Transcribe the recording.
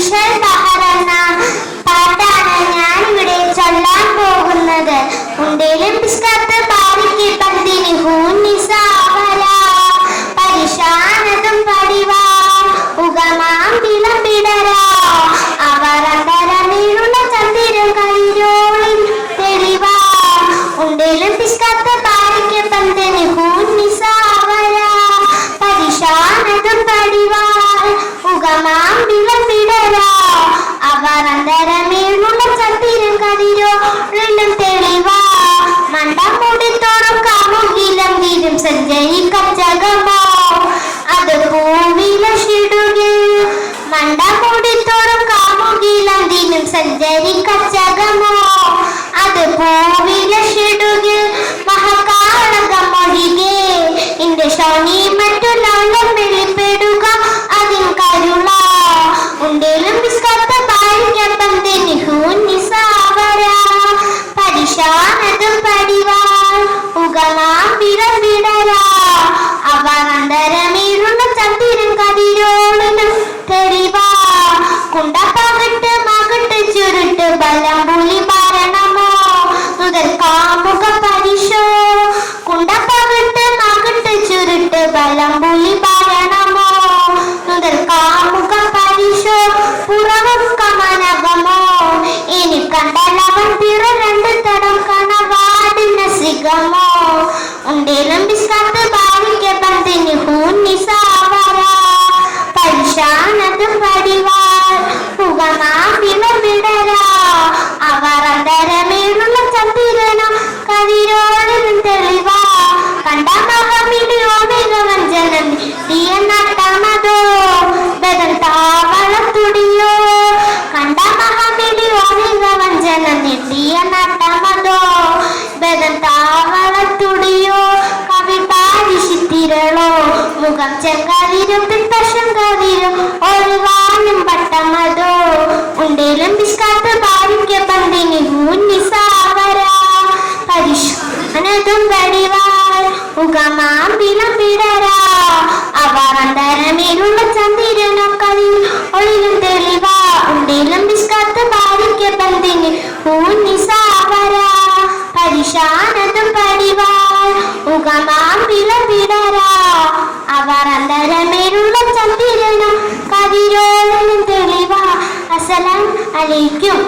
ഈശൽ ബഹറെന്ന പാട്ടാണ് ഞാൻ ഇവിടെ ചൊല്ലാൻ പോകുന്നത്. ഉണ്ടേലും ബിസ്കത്ത് പാലിക്ക് പന്തിന് ഹൂനിസാവര പരിശാനതും പടിവാ ഉഗമാം വിളമ്പിടര അവർ അന്തരമേലുള്ള ചന്ദ്രൻ കളിരോളിൽ തെളിവാ. ഉണ്ടേലും ബിസ്കത്ത് പാലിക്ക് പന്തിന് ഹൂനിസാവര പരിശാനതും പടിവാ ഉഗമാം വിളമ്പിടര അവർ അന്തരമേലുള്ള ചന്ദ്രൻ കളിരോളിലും തെളിവാ. മണ്ടമുടിത്തോറും കാമുകിലും വീരും സഞ്ചരിക്കച്ചകമോ അത് പൂവിലഷിടുകിൽ. മണ്ടമുടിത്തോറും കാമുകിലും വീരും സഞ്ചരിക്കച്ചകമോ അത് പൂവിലഷിടുകിൽ. മഹാകാളകമൊഴികെ എന്റെ ശോണി മറ്റുള്ളവരും വെളിപ്പെടുക അതിൻ കരുള. ഉണ്ടേലും ബിസ്കത്ത് പാലിക്കപ്പം ഹൂനിസാവര പരിശാനതും പടിവാൾ ഉഗമാം വിളമ്പിടര അവർ അന്തരമേലുള്ള ചന്ദ്രൻ കതിരോളിലും തെളിവാ. കുണ്ടപ്പകട്ട് മകട്ട് ചുരുട്ട് ബലം പുലി ഭരണമോ മുതൽ കാമുക പരിശോ. കുണ്ടപ്പകട്ട് മകട്ട് ചുരുട്ട് ബലം പുലി ഭരണമോ മുതൽ കാമുക പരിശോ. പുറവും കമനകമോ ഇനി കണ്ടലവൻ പിറ രണ്ട് തടം കണവാടിന സിഗമോ. ഉണ്ടേലും ബിസ്കത്ത് പാലിക്ക് പന്തിന് ഹൂനിസാവര പരിശാനതും പടിവാൾ ഉഗമാം വിളമ്പിടര അവർ അന്തരമേലുള്ള ചന്ദ്രനും കതിരോളിലും തെളിവാ. കണ്ട മഹമിടിയോ മികവഞ്ചനം തീയ നട്ടമതോ ബദൽ താവളത്തുടിയോ. കണ്ട മഹമിടിയോ മികവഞ്ചനം തീയ നട്ടമതോ ബദൽ താവളത്തുടിയോ. കവി പാരിശിത്തിരളോ മുഖം ചെങ്കതിരും പിത്തശം കതിരും ഒഴുവാനും പട്ടമതോ. ഉണ്ടേലും ബിസ്കത്ത് പാലിക്ക് പന്തിന് ഹൂനിസാവര പരിശാനതും പടിവാൾ ഉഗമാം വിളമ്പിടര അവർ അന്തരമേലുള്ള ചന്ദ്രനും കളിരോളിലും തെളിവാ. ഉണ്ടേലും ബിസ്കത്ത് പാലിക്ക് പന്തിന് ഹൂനിസാവര പരിശാനതും പടിവാൾ ഉഗമാം വിളമ്പിടര അവർ അന്തരമേലുള്ള ചന്ദ്രനും കളിരോളിലും തെളിവാ. അസ്സലാമു അലൈക്കും.